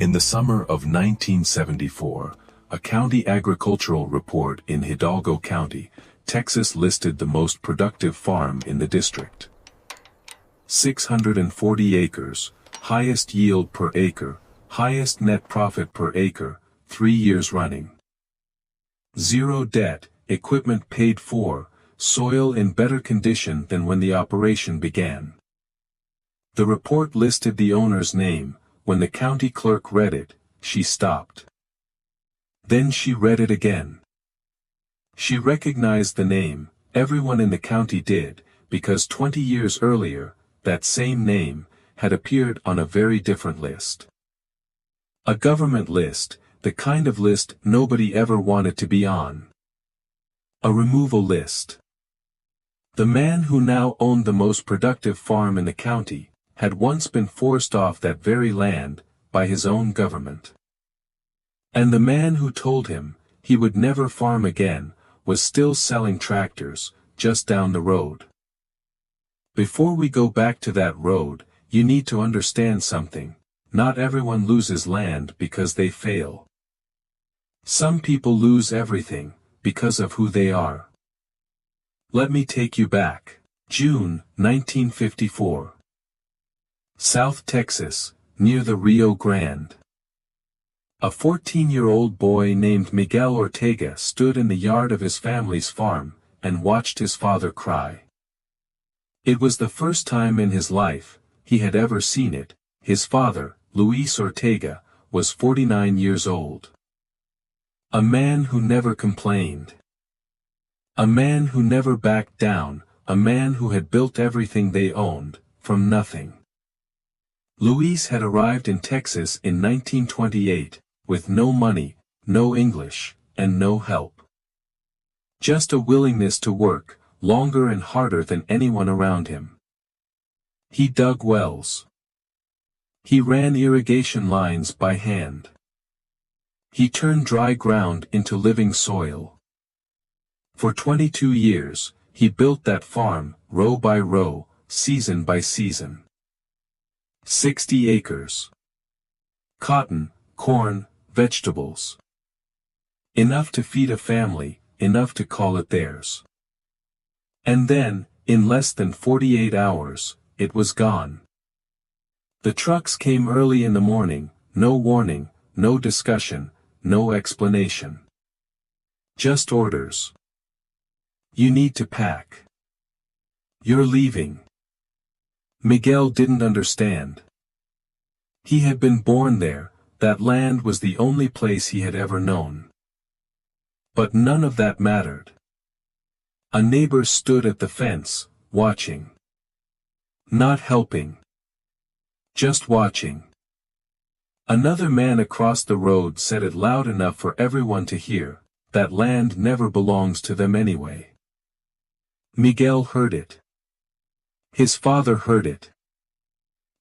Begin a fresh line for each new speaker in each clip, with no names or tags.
In the summer of 1974, a county agricultural report in Hidalgo County, Texas listed the most productive farm in the district. 640 acres, highest yield per acre, highest net profit per acre, 3 years running. Zero debt, equipment paid for, soil in better condition than when the operation began. The report listed the owner's name. When the county clerk read it, she stopped. Then she read it again. She recognized the name, everyone in the county did, because 20 years earlier, that same name had appeared on a very different list. A government list, the kind of list nobody ever wanted to be on. A removal list. The man who now owned the most productive farm in the county had once been forced off that very land by his own government. And the man who told him he would never farm again was still selling tractors just down the road. Before we go back to that road, you need to understand something. Not everyone loses land because they fail. Some people lose everything because of who they are. Let me take you back. June 1954. South Texas, near the Rio Grande. A 14-year-old boy named Miguel Ortega stood in the yard of his family's farm and watched his father cry. It was the first time in his life he had ever seen it. His father, Luis Ortega, was 49 years old. A man who never complained. A man who never backed down, a man who had built everything they owned, from nothing. Luis had arrived in Texas in 1928, with no money, no English, and no help. Just a willingness to work, longer and harder than anyone around him. He dug wells. He ran irrigation lines by hand. He turned dry ground into living soil. For 22 years, he built that farm, row by row, season by season. 60 acres. Cotton, corn, vegetables. Enough to feed a family, enough to call it theirs. And then, in less than 48 hours, it was gone. The trucks came early in the morning, no warning, no discussion, no explanation. Just orders. You need to pack. You're leaving. Miguel didn't understand. He had been born there, that land was the only place he had ever known. But none of that mattered. A neighbor stood at the fence, watching. Not helping. Just watching. Another man across the road said it loud enough for everyone to hear, that land never belongs to them anyway. Miguel heard it. His father heard it.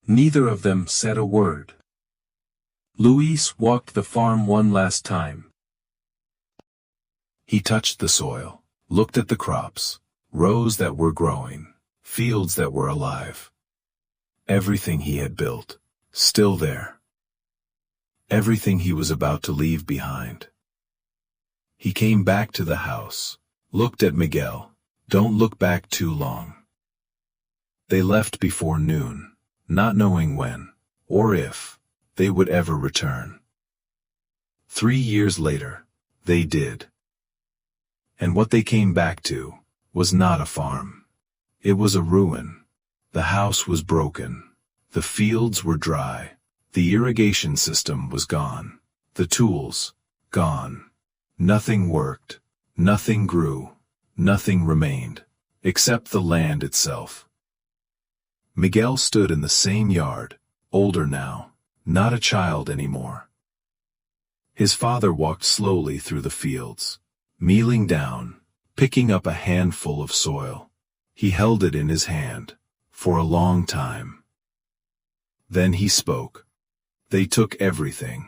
Neither of them said a word. Luis walked the farm one last time. He touched the soil, looked at the crops, rows that were growing, fields that were alive. Everything he had built, still there. Everything he was about to leave behind. He came back to the house, looked at Miguel. Don't look back too long. They left before noon, not knowing when, or if, they would ever return. 3 years later, they did. And what they came back to was not a farm. It was a ruin. The house was broken. The fields were dry. The irrigation system was gone. The tools, gone. Nothing worked. Nothing grew. Nothing remained, except the land itself. Miguel stood in the same yard, older now, not a child anymore. His father walked slowly through the fields, kneeling down, picking up a handful of soil. He held it in his hand, for a long time. Then he spoke. They took everything.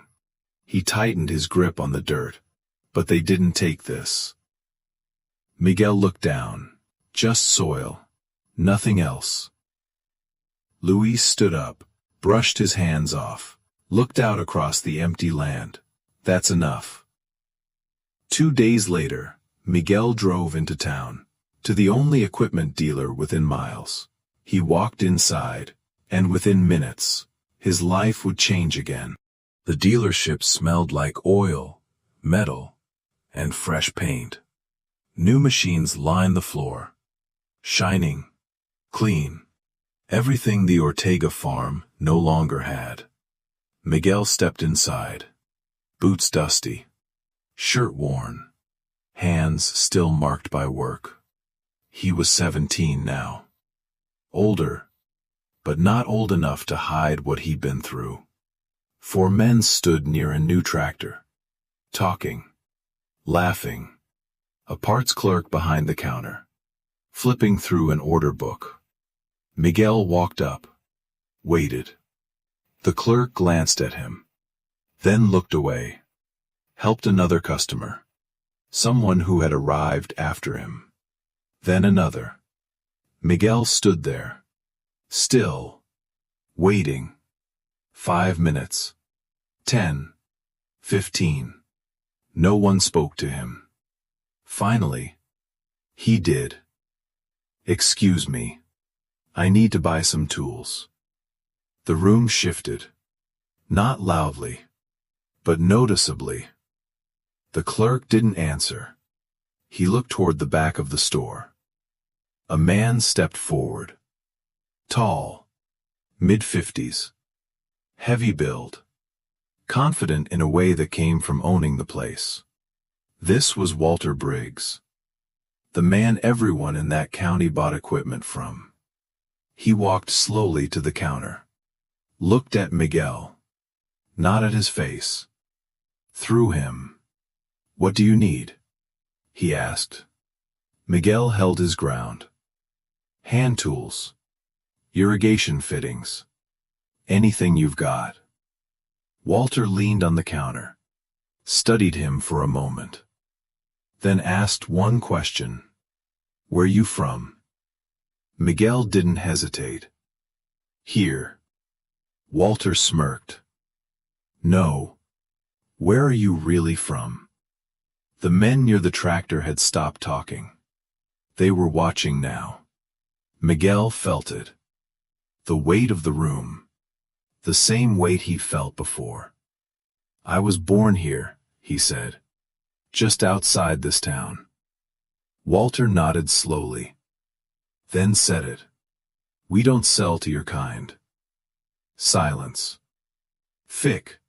He tightened his grip on the dirt, but they didn't take this. Miguel looked down. Just soil. Nothing else. Luis stood up, brushed his hands off,
looked out across the empty land. That's enough. 2 days later, Miguel drove into town, to the only equipment dealer within miles. He walked inside, and within minutes, his life would change again. The dealership smelled like oil, metal, and fresh paint. New machines lined the floor, shining, clean, everything the Ortega farm no longer had. Miguel stepped inside, boots dusty, shirt worn, hands still marked by work. He was 17 now. Older, but not old enough to hide what he'd been through. 4 men stood near a new tractor, talking, laughing. A parts clerk behind the counter, flipping through an order book. Miguel walked up, waited. The clerk glanced at him, then looked away, helped another customer, someone who had arrived after him. Then another. Miguel stood there, still, waiting. 5 minutes. 10. 15. No one spoke to him. Finally, he did. "Excuse me. I need to buy some tools." The room shifted. Not loudly, but noticeably. The clerk didn't answer. He looked toward the back of the store. A man stepped forward. Tall, mid-50s, heavy build, confident in a way that came from owning the place. This was Walter Briggs, the man everyone in that county bought equipment from. He walked slowly to the counter, looked at Miguel, not at his face, through him. "What do you need?" he asked. Miguel held his ground. "Hand tools, irrigation fittings, anything you've got." Walter leaned on the counter, studied him for a moment, then asked one question. "Where you from?" Miguel didn't hesitate. "Here." Walter smirked. "No. Where are you really from?" The men near the tractor had stopped talking. They were watching now. Miguel felt it. The weight of the room. The same weight he felt before. "I was born here," he said. "Just outside this town." Walter nodded slowly, then said it. "We don't sell to your kind." Silence. Thick.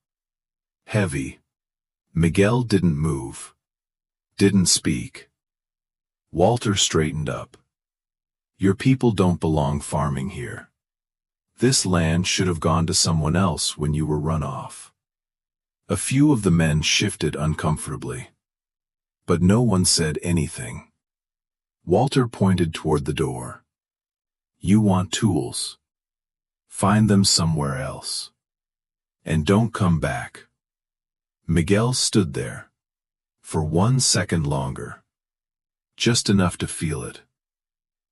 Heavy. Miguel didn't move. Didn't speak. Walter straightened up. "Your people don't belong farming here. This land should have gone to someone else when you were run off." A few of the men shifted uncomfortably, but no one said anything. Walter pointed toward the door. "You want tools? Find them somewhere else. And don't come back." Miguel stood there, for 1 second longer. Just enough to feel it.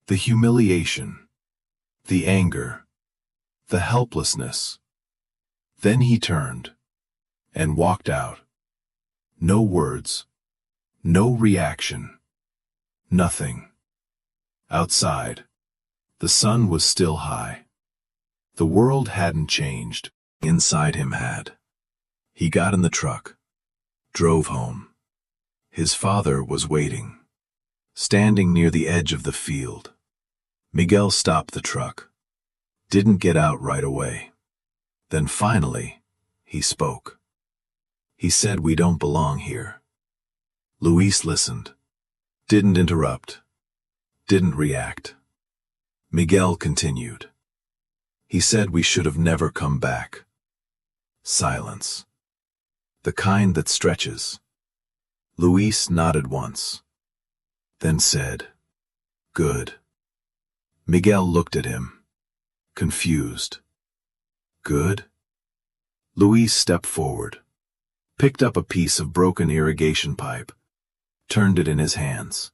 The humiliation, the anger, the helplessness. Then he turned, and walked out. No words. No reaction. Nothing. Outside, the sun was still high. The world hadn't changed. Inside him had. He got in the truck, drove home. His father was waiting, standing near the edge of the field. Miguel stopped the truck, didn't get out right away. Then finally, he spoke. He said, "We don't belong here." Luis listened, didn't interrupt, didn't react. Miguel continued. He said we should have never come back. Silence. The kind that stretches. Luis nodded once, then said, "Good." Miguel looked at him, confused. "Good?" Luis stepped forward, picked up a piece of broken irrigation pipe, turned it in his hands.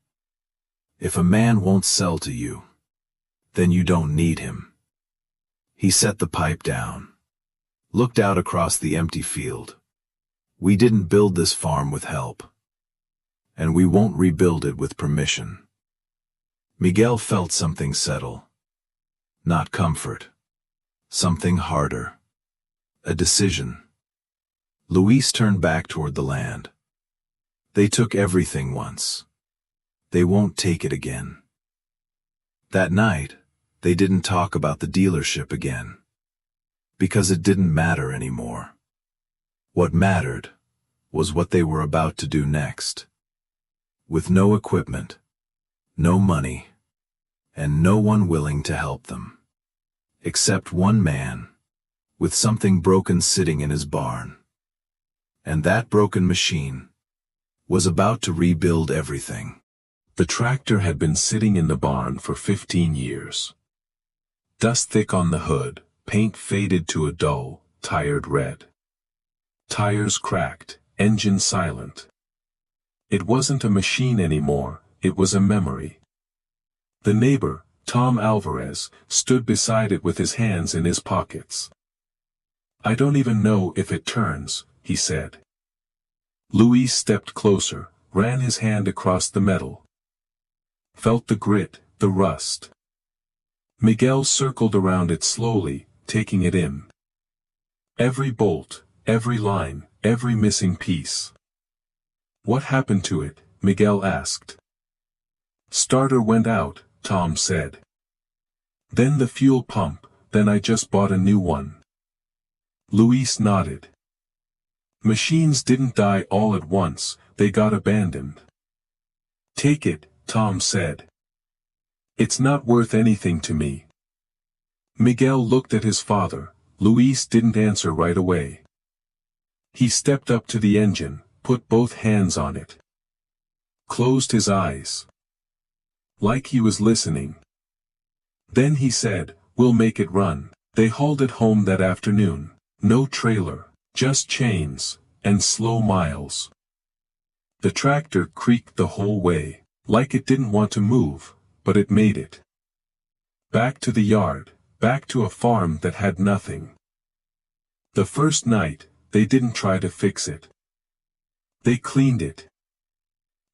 "If a man won't sell to you, then you don't need him." He set the pipe down, looked out across the empty field. We didn't build this farm with help. And we won't rebuild it with permission. Miguel felt something settle. Not comfort. Something harder. A decision. Luis turned back toward the land. They took everything once. They won't take it again. That night, they didn't talk about the dealership again. Because it didn't matter anymore. What mattered was what they were about to do next. With no equipment, no money, and no one willing to help them. Except one man, with something broken sitting in his barn. And that broken machine was about to rebuild everything.
The tractor had been sitting in the barn for 15 years. Dust thick on the hood, paint faded to a dull, tired red. Tires cracked, engine silent. It wasn't a machine anymore, it was a memory. The neighbor, Tom Alvarez, stood beside it with his hands in his pockets. "I don't even know if it turns," he said. Luis stepped closer, ran his hand across the metal. Felt the grit, the rust. Miguel circled around it slowly, taking it in. Every bolt, every line, every missing piece. "What happened to it?" Miguel asked. "Starter went out," Tom said. "Then the fuel pump, then I just bought a new one." Luis nodded. "Machines didn't die all at once, they got abandoned." "Take it," Tom said. "It's not worth anything to me." Miguel looked at his father. Luis didn't answer right away. He stepped up to the engine, put both hands on it. Closed his eyes. Like he was listening. Then he said, "We'll make it run." They hauled it home that afternoon. No trailer, just chains, and slow miles. The tractor creaked the whole way, like it didn't want to move, but it made it. Back to the yard, back to a farm that had nothing. The first night, they didn't try to fix it. They cleaned it.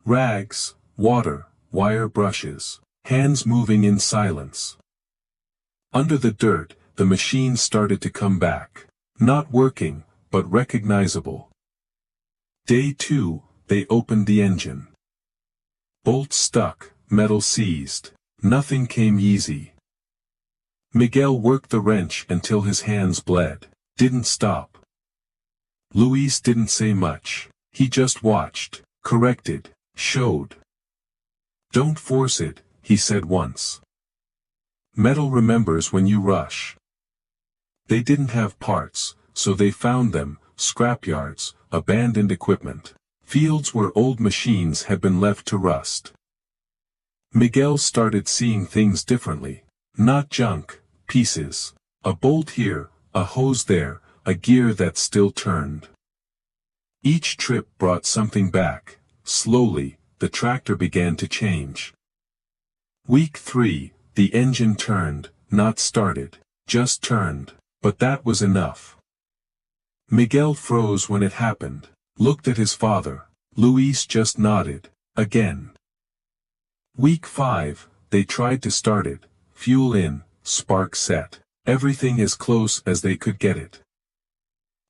Rags, water, wire brushes, hands moving in silence. Under the dirt, the machine started to come back. Not working, but recognizable. Day 2, they opened the engine. Bolts stuck, metal seized. Nothing came easy. Miguel worked the wrench until his hands bled. Didn't stop. Luis didn't say much. He just watched, corrected, showed. "Don't force it," he said once. "Metal remembers when you rush." They didn't have parts, so they found them, scrapyards, abandoned equipment, fields where old machines had been left to rust. Miguel started seeing things differently. Not junk, pieces. A bolt here, a hose there, a gear that still turned. Each trip brought something back. Slowly, the tractor began to change. Week 3, the engine turned, not started, just turned. But that was enough. Miguel froze when it happened, looked at his father. Luis just nodded, again. Week 5, they tried to start it, fuel in, spark set, everything as close as they could get it.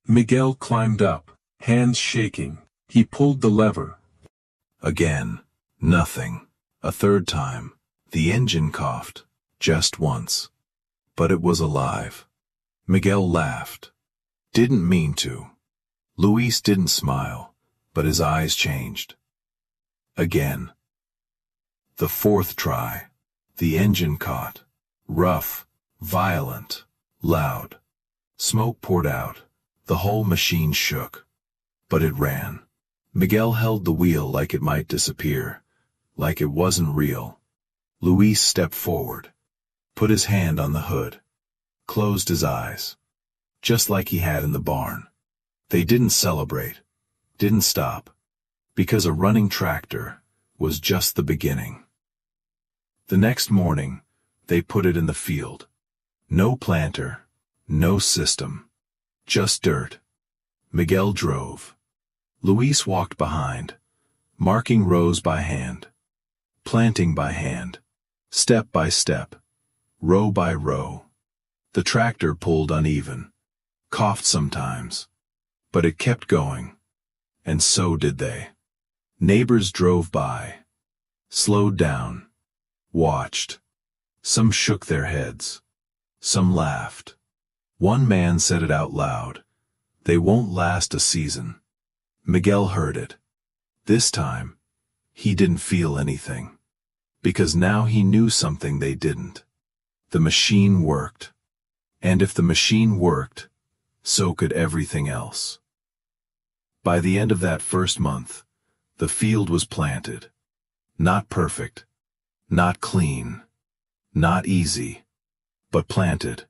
Miguel climbed up, hands shaking. He pulled the lever.
Again, nothing. A third time, the engine coughed, just once. But it was alive. Miguel laughed. Didn't mean to. Luis didn't smile, but his eyes changed. Again. The fourth try. The engine caught. Rough, violent, loud. Smoke poured out. The whole machine shook. But it ran. Miguel held the wheel like it might disappear, like it wasn't real. Luis stepped forward, put his hand on the hood. Closed his eyes. Just like he had in the barn. They didn't celebrate. Didn't stop. Because a running tractor was just the beginning. The next morning, they put it in the field. No planter. No system. Just dirt. Miguel drove. Luis walked behind, marking rows by hand, planting by hand, step by step, row by row. The tractor pulled uneven, coughed sometimes, but it kept going, and so did they. Neighbors drove by, slowed down, watched. Some shook their heads. Some laughed. One man said it out loud. They won't last a season. Miguel heard it. This time, he didn't feel anything. Because now he knew something they didn't. The machine worked. And if the machine worked, so could everything else. By the end of that first month, the field was planted. Not perfect. Not clean. Not easy. But planted.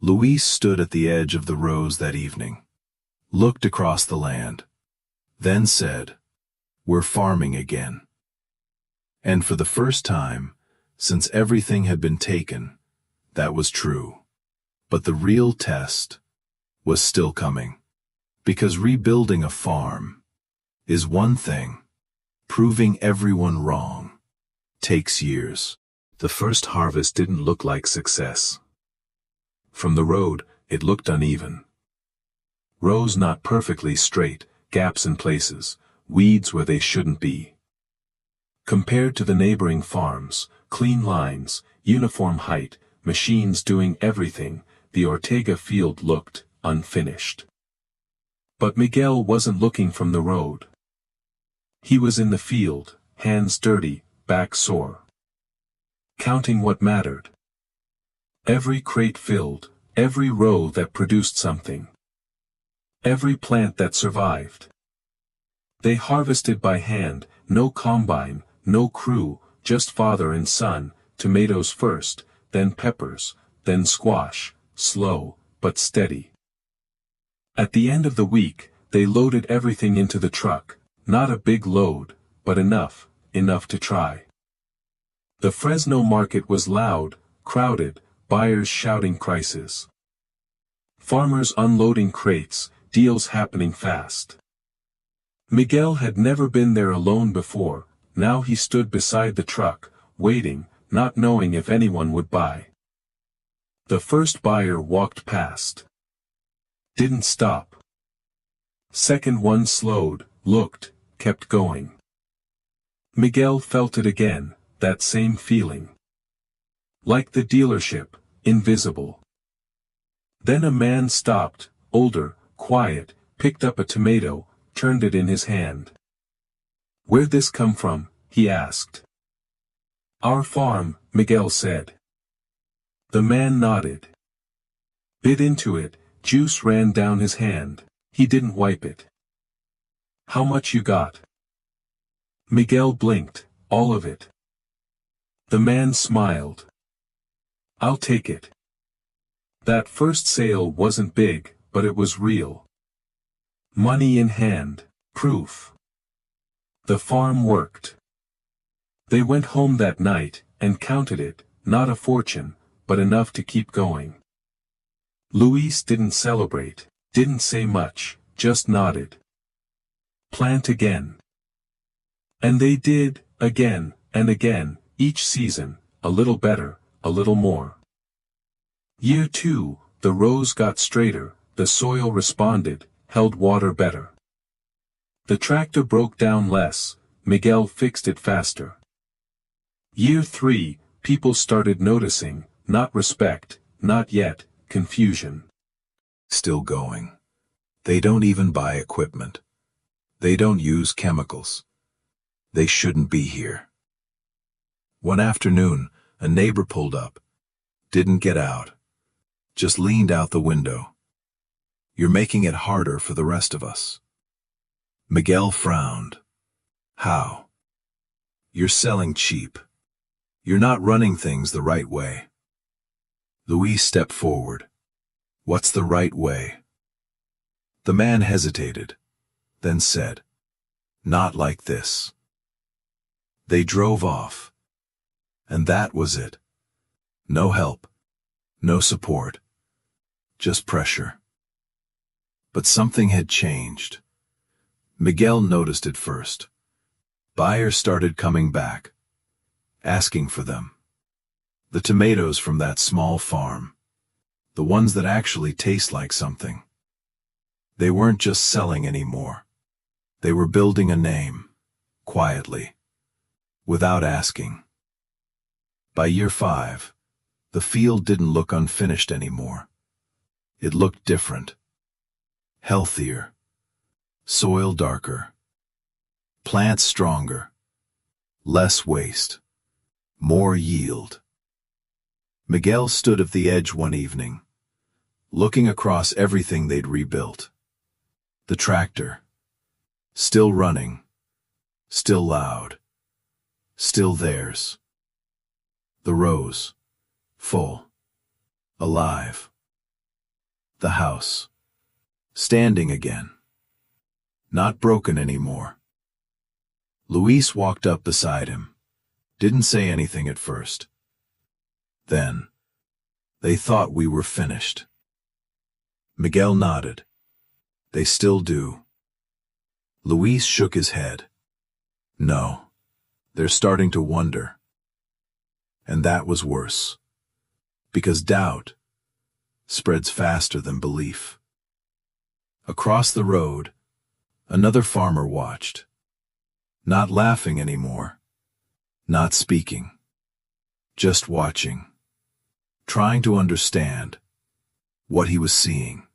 Luis stood at the edge of the rows that evening, looked across the land, then said, "We're farming again." And for the first time, since everything had been taken, that was true. But the real test was still coming. Because rebuilding a farm is one thing, proving everyone wrong takes years. The first harvest didn't look like success. From the road, it looked uneven. Rows not perfectly straight, gaps in places, weeds where they shouldn't be. Compared to the neighboring farms, clean lines, uniform height, machines doing everything, the Ortega field looked unfinished. But Miguel wasn't looking from the road. He was in the field, hands dirty, back sore. Counting what mattered. Every crate filled, every row that produced something. Every plant that survived. They harvested by hand, no combine, no crew, just father and son, tomatoes first, then peppers, then squash, slow, but steady. At the end of the week, they loaded everything into the truck, not a big load, but enough to try. The Fresno market was loud, crowded, buyers shouting prices. Farmers unloading crates, deals happening fast. Miguel had never been there alone before, now he stood beside the truck, waiting, not knowing if anyone would buy. The first buyer walked past. Didn't stop. Second one slowed, looked, kept going. Miguel felt it again, that same feeling. Like the dealership, invisible. Then a man stopped, older, quiet, picked up a tomato, turned it in his hand. "Where'd this come from?" he asked. "Our farm," Miguel said. The man nodded. Bit into it, juice ran down his hand, he didn't wipe it. "How much you got?" Miguel blinked, "All of it." The man smiled. "I'll take it." That first sale wasn't big, but it was real. Money in hand, proof. The farm worked. They went home that night, and counted it, not a fortune, but enough to keep going. Luis didn't celebrate, didn't say much, just nodded. Plant again. And they did, again, and again, each season, a little better, a little more. Year 2, the rows got straighter, the soil responded, held water better. The tractor broke down less, Miguel fixed it faster. Year 3, people started noticing, not respect, not yet, confusion. Still going. They don't even buy equipment. They don't use chemicals. They shouldn't be here. One afternoon, a neighbor pulled up. Didn't get out. Just leaned out the window. "You're making it harder for the rest of us." Miguel frowned. "How?" "You're selling cheap. You're not running things the right way." Luis stepped forward. "What's the right way?" The man hesitated, then said, "Not like this." They drove off. And that was it. No help. No support. Just pressure. But something had changed. Miguel noticed it first. Buyers started coming back, asking for them. The tomatoes from that small farm. The ones that actually taste like something. They weren't just selling anymore. They were building a name, quietly, without asking. By year 5, the field didn't look unfinished anymore. It looked different. Healthier. Soil darker. Plants stronger. Less waste. More yield. Miguel stood at the edge one evening, looking across everything they'd rebuilt. The tractor. Still running. Still loud. Still theirs. The rows. Full. Alive. The house. Standing again. Not broken anymore. Luis walked up beside him. Didn't say anything at first. Then, they thought we were finished. Miguel nodded. They still do. Luis shook his head. No, they're starting to wonder. And that was worse. Because doubt spreads faster than belief. Across the road, another farmer watched. Not laughing anymore. Not speaking. Just watching. Trying to understand what he was seeing.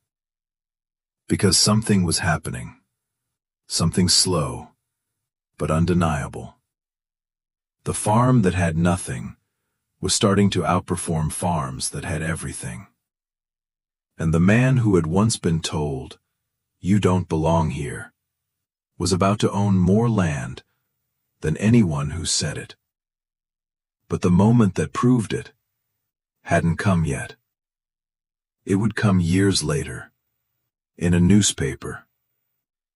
Because something was happening. Something slow, but undeniable. The farm that had nothing was starting to outperform farms that had everything. And the man who had once been told, "You don't belong here," was about to own more land than anyone who said it. But the moment that proved it hadn't come yet. It would come years later, in a newspaper,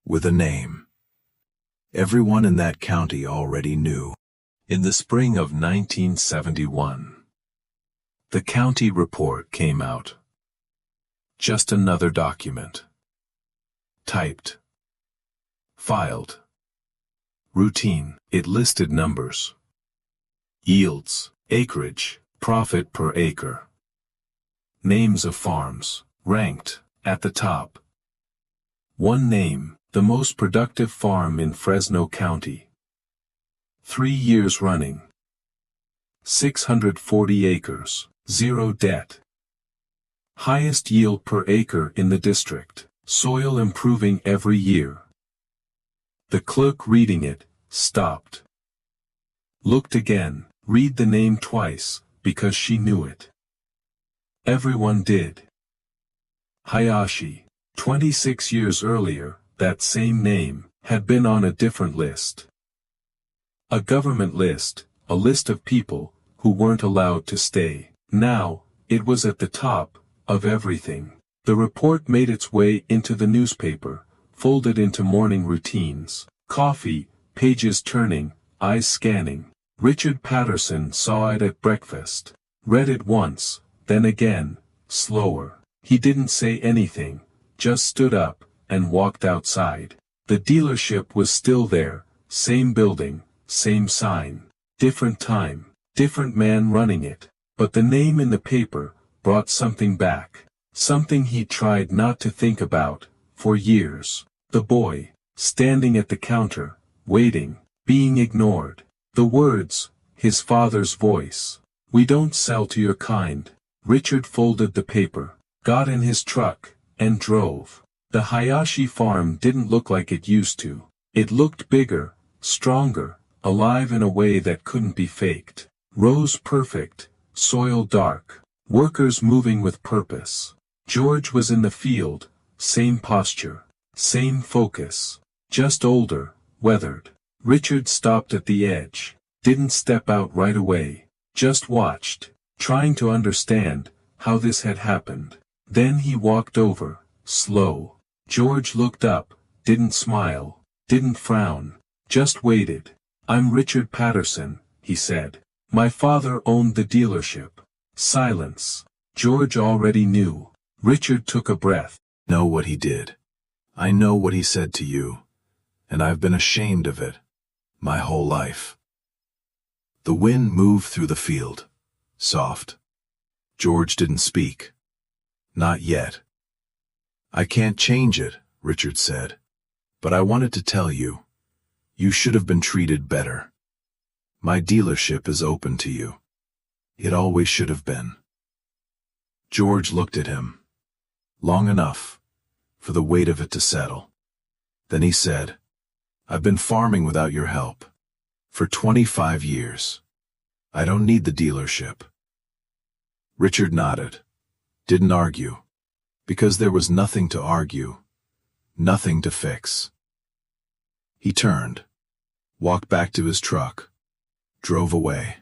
with a name. Everyone in that county already knew.
In the spring of 1971, the county report came out. Just another document. Typed. Filed. Routine. It listed numbers. Yields, acreage, profit per acre. Names of farms, ranked, at the top. One name, the most productive farm in Fresno County. 3 years running. 640 acres, 0 debt. Highest yield per acre in the district, soil improving every year. The clerk reading it, stopped. Looked again, read the name twice, because she knew it. Everyone did. Hayashi. 26 years earlier, that same name had been on a different list. A government list, a list of people who weren't allowed to stay. Now, it was at the top of everything. The report made its way into the newspaper, folded into morning routines. Coffee, pages turning, eyes scanning. Richard Patterson saw it at breakfast. Read it once, then again, slower. He didn't say anything, just stood up and walked outside. The dealership was still there, same building, same sign, different time, different man running it. But the name in the paper brought something back, something he tried not to think about for years. The boy, standing at the counter, waiting, being ignored. The words, his father's voice. "We don't sell to your kind." Richard folded the paper, got in his truck, and drove. The Hayashi farm didn't look like it used to. It looked bigger, stronger, alive in a way that couldn't be faked. Rows perfect, soil dark, workers moving with purpose. George was in the field, same posture, same focus, just older, weathered. Richard stopped at the edge, didn't step out right away, just watched, trying to understand how this had happened. Then he walked over, slow. George looked up, didn't smile, didn't frown, just waited. "I'm Richard Patterson," he said. "My father owned the dealership." Silence. George already knew. Richard took a breath.
Know what he did. I know what he said to you, and I've been ashamed of it my whole life. The wind moved through the field, soft. George didn't speak. Not yet. I can't change it, Richard said. But I wanted to tell you, you should have been treated better. My dealership is open to you. It always should have been. George looked at him. Long enough for the weight of it to settle. Then he said, I've been farming without your help for 25 years. I don't need the dealership. Richard nodded, didn't argue, because there was nothing to argue, nothing to fix. He turned, walked back to his truck, drove away.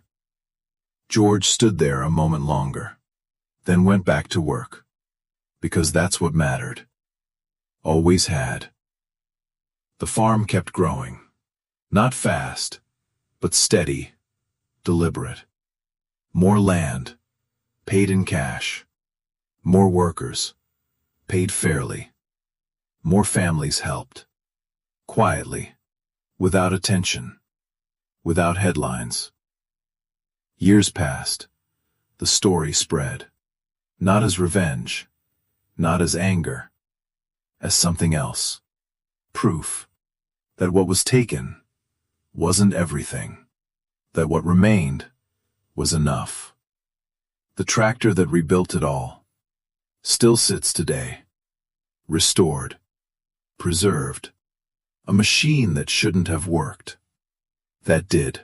George stood there a moment longer, then went back to work, because that's what mattered. Always had. The farm kept growing. Not fast, but steady, deliberate. More land, paid in cash. More workers, paid fairly. More families helped. Quietly, without attention, without headlines. Years passed. The story spread. Not as revenge, not as anger, as something else. Proof that what was taken wasn't everything, that what remained was enough. The tractor that rebuilt it all still sits today, restored, preserved, a machine that shouldn't have worked, that did,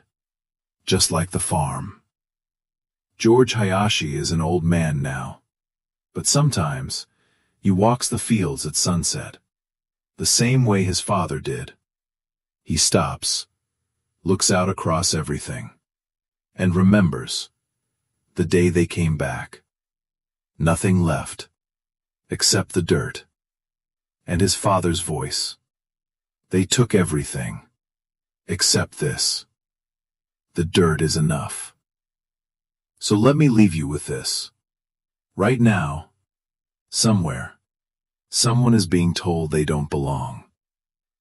just like the farm. George Hayashi is an old man now, but sometimes he walks the fields at sunset, the same way his father did. He stops, looks out across everything, and remembers the day they came back. Nothing left, except the dirt, and his father's voice. They took everything, except this. The dirt is enough. So let me leave you with this. Right now, somewhere, someone is being told they don't belong.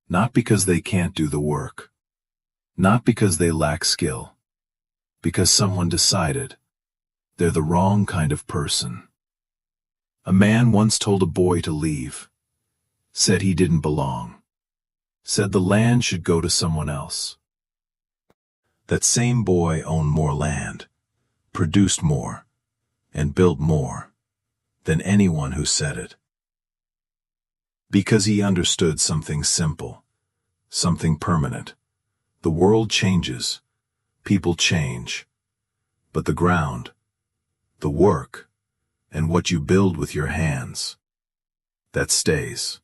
Not because they can't do the work. Not because they lack skill. Because someone decided they're the wrong kind of person. A man once told a boy to leave. Said he didn't belong. Said the land should go to someone else. That same boy owned more land, produced more, and built more than anyone who said it. Because he understood something simple, something permanent. The world changes, people change, but the ground, the work, and what you build with your hands, that stays.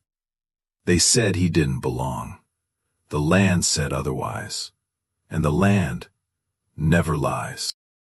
They said he didn't belong. The land said otherwise, and the land never lies.